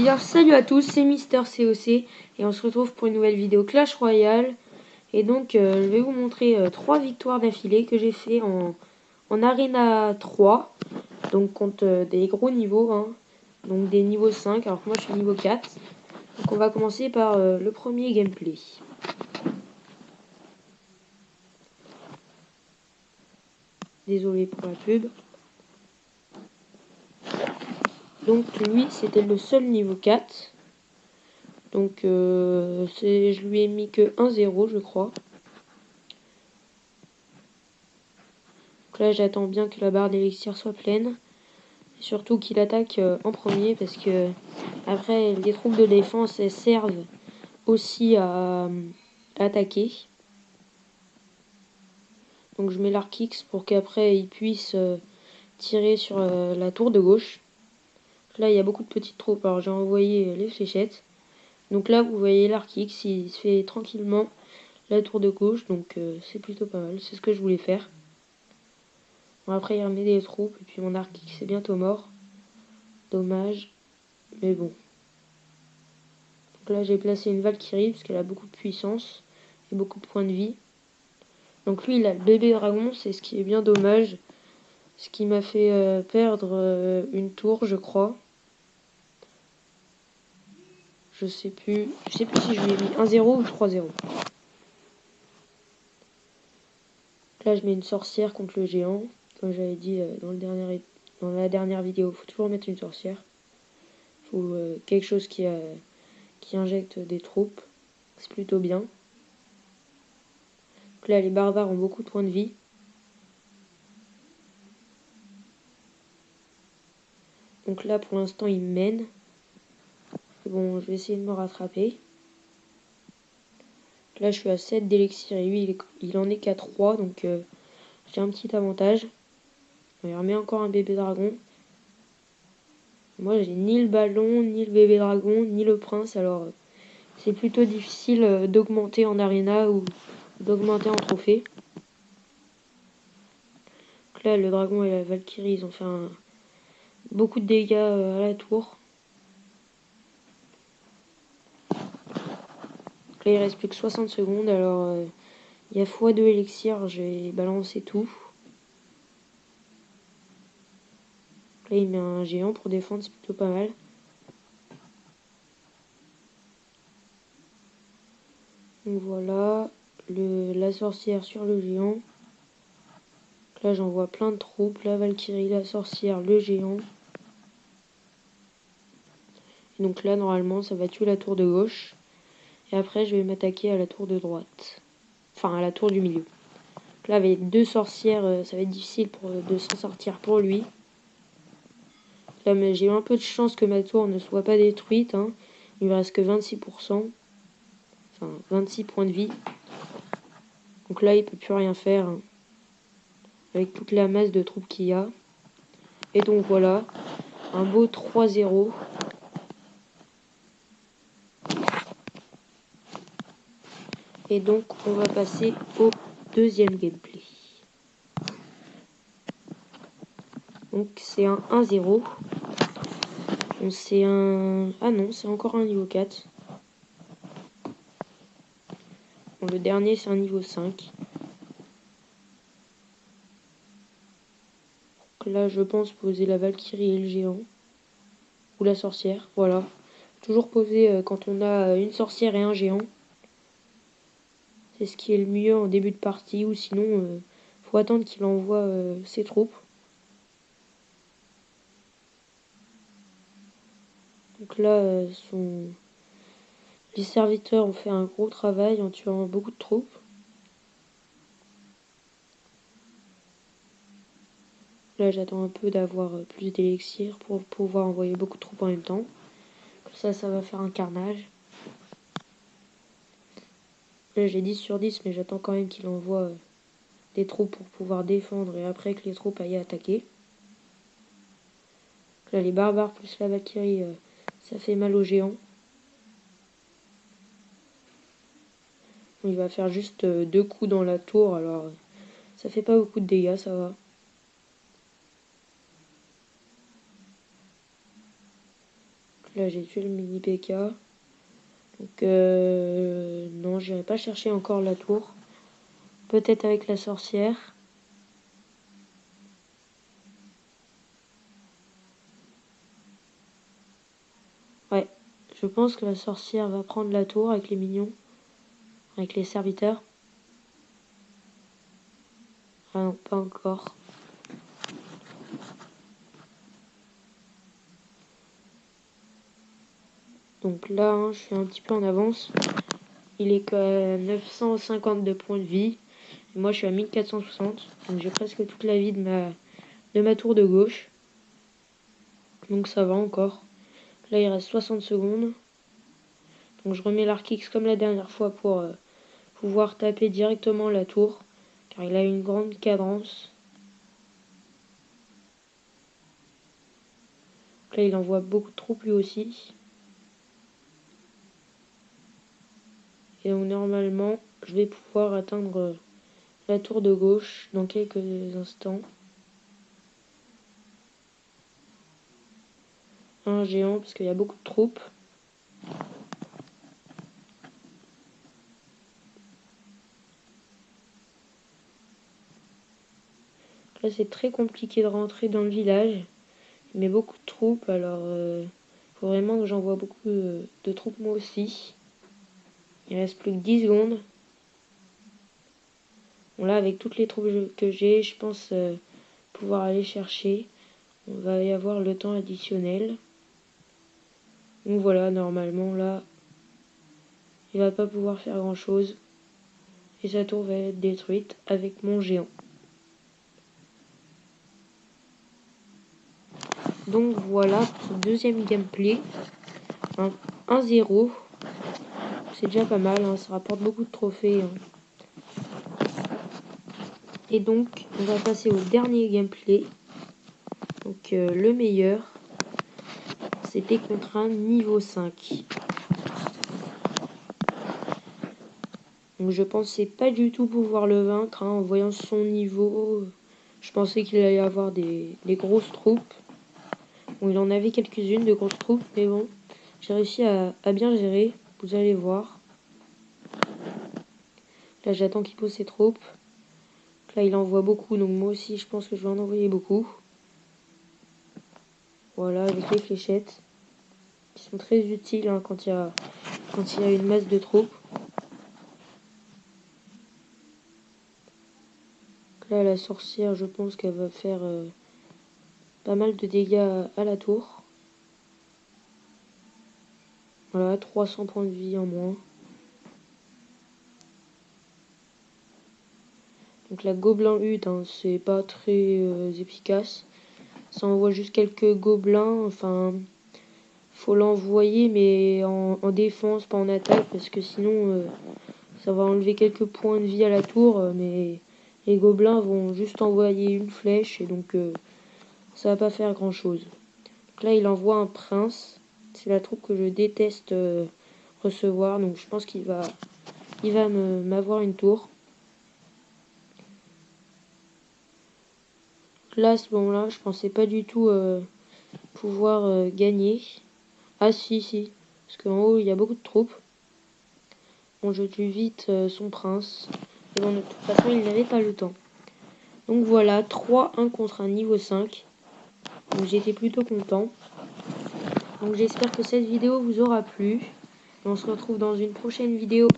dire salut à tous, c'est Mister COC et on se retrouve pour une nouvelle vidéo Clash Royale. Et donc je vais vous montrer 3 victoires d'affilée que j'ai fait en Arena 3. Donc contre des gros niveaux, hein. Donc des niveaux 5, alors que moi je suis niveau 4. Donc on va commencer par le premier gameplay. Désolé pour la pub. Donc lui c'était le seul niveau 4. Donc je lui ai mis que 1-0 je crois. Donc là j'attends bien que la barre d'élixir soit pleine. Et surtout qu'il attaque en premier parce que après les troupes de défense elles servent aussi à attaquer. Donc je mets l'arc X pour qu'après il puisse tirer sur la tour de gauche. Là il y a beaucoup de petites troupes, alors j'ai envoyé les fléchettes. Donc là vous voyez l'arc X, il se fait tranquillement la tour de gauche, donc c'est plutôt pas mal, c'est ce que je voulais faire. Bon, après il remet des troupes et puis mon arc X est bientôt mort. Dommage, mais bon. Donc là j'ai placé une Valkyrie parce qu'elle a beaucoup de puissance et beaucoup de points de vie. Donc lui il a le bébé dragon, c'est ce qui est bien dommage. Ce qui m'a fait perdre une tour je crois. Je sais plus si je lui ai mis 1-0 ou 3-0. Là je mets une sorcière contre le géant. Comme j'avais dit dans la dernière vidéo, il faut toujours mettre une sorcière. Il faut quelque chose qui injecte des troupes. C'est plutôt bien. Donc là les barbares ont beaucoup de points de vie. Donc là pour l'instant ils mènent. Bon je vais essayer de me rattraper. Là je suis à 7 d'élixir et lui il en est qu'à 3, donc j'ai un petit avantage. Il remet encore un bébé dragon. Moi j'ai ni le ballon, ni le bébé dragon, ni le prince, alors c'est plutôt difficile d'augmenter en arena ou d'augmenter en trophée. Donc là le dragon et la Valkyrie ils ont fait beaucoup de dégâts à la tour. Donc là il reste plus que 60 secondes, alors il y a x2 élixir, j'ai balancé tout. Là il met un géant pour défendre, c'est plutôt pas mal. Donc voilà, la sorcière sur le géant. Donc là j'envoie plein de troupes, la Valkyrie, la sorcière, le géant. Et donc là normalement ça va tuer la tour de gauche. Et après je vais m'attaquer à la tour de droite. Enfin à la tour du milieu. Donc là avec 2 sorcières, ça va être difficile de s'en sortir pour lui. Là mais j'ai eu un peu de chance que ma tour ne soit pas détruite, hein. Il me reste que 26%. Enfin 26 points de vie. Donc là il peut plus rien faire, hein, avec toute la masse de troupes qu'il y a. Et donc voilà, un beau 3-0. Et donc on va passer au deuxième gameplay. Donc c'est un 1-0. C'est un... Ah non, c'est encore un niveau 4. Bon, le dernier c'est un niveau 5. Donc là je pense poser la Valkyrie et le géant. Ou la sorcière, voilà. Toujours poser quand on a une sorcière et un géant. C'est ce qui est le mieux en début de partie, ou sinon faut attendre qu'il envoie ses troupes. Donc là les serviteurs ont fait un gros travail en tuant beaucoup de troupes. Là j'attends un peu d'avoir plus d'élixir pour pouvoir envoyer beaucoup de troupes en même temps. Comme ça va faire un carnage. Là j'ai 10 sur 10 mais j'attends quand même qu'il envoie des troupes pour pouvoir défendre et après que les troupes aillent attaquer. Là les barbares plus la Valkyrie, ça fait mal aux géants. Il va faire juste 2 coups dans la tour, alors ça fait pas beaucoup de dégâts, ça va. Là, j'ai tué le mini PK. Donc, non, j'irai pas chercher encore la tour. Peut-être avec la sorcière. Ouais, je pense que la sorcière va prendre la tour avec les minions. Avec les serviteurs. Ah non, pas encore. Donc là, hein, je suis un petit peu en avance. Il est qu'à 952 points de vie. Et moi, je suis à 1460. Donc j'ai presque toute la vie de ma tour de gauche. Donc ça va encore. Là, il reste 60 secondes. Donc je remets l'arc X comme la dernière fois pour pouvoir taper directement la tour. Car il a une grande cadence. Donc là, il envoie beaucoup de troupes lui aussi. Et donc normalement, je vais pouvoir atteindre la tour de gauche dans quelques instants. Un géant parce qu'il y a beaucoup de troupes. Là, c'est très compliqué de rentrer dans le village. Il met beaucoup de troupes, alors faut vraiment que j'envoie beaucoup de troupes moi aussi. Il reste plus que 10 secondes. Bon, là, avec toutes les troupes que j'ai, je pense pouvoir aller chercher. On va y avoir le temps additionnel. Donc voilà, normalement, là, il va pas pouvoir faire grand chose. Et sa tour va être détruite avec mon géant. Donc voilà pour le deuxième gameplay. 1-0. C'est déjà pas mal, hein, ça rapporte beaucoup de trophées. Hein. Et donc, on va passer au dernier gameplay. Donc, le meilleur, c'était contre un niveau 5. Donc, je pensais pas du tout pouvoir le vaincre. Hein, en voyant son niveau, je pensais qu'il allait avoir des grosses troupes. Bon, il en avait quelques-unes de grosses troupes, mais bon, j'ai réussi à bien gérer. Vous allez voir. Là, j'attends qu'il pose ses troupes. Là, il envoie beaucoup, donc moi aussi, je pense que je vais en envoyer beaucoup. Voilà, avec les fléchettes, qui sont très utiles hein, quand il y a une masse de troupes. Là, la sorcière, je pense qu'elle va faire pas mal de dégâts à la tour. Voilà, 300 points de vie en moins. Donc la gobelin hutte, hein, c'est pas très efficace. Ça envoie juste quelques gobelins, enfin, faut l'envoyer, mais en défense, pas en attaque, parce que sinon, ça va enlever quelques points de vie à la tour, mais les gobelins vont juste envoyer une flèche, et donc ça va pas faire grand chose. Donc là, il envoie un prince. C'est la troupe que je déteste recevoir, donc je pense qu'il va m'avoir une tour. Là, à ce moment-là, je pensais pas du tout pouvoir gagner. Ah si, parce qu'en haut, il y a beaucoup de troupes. Bon, je tue vite son prince. Et bon, de toute façon, il n'avait pas le temps. Donc voilà, 3-1 contre un niveau 5. Donc j'étais plutôt content. Donc j'espère que cette vidéo vous aura plu. Et on se retrouve dans une prochaine vidéo.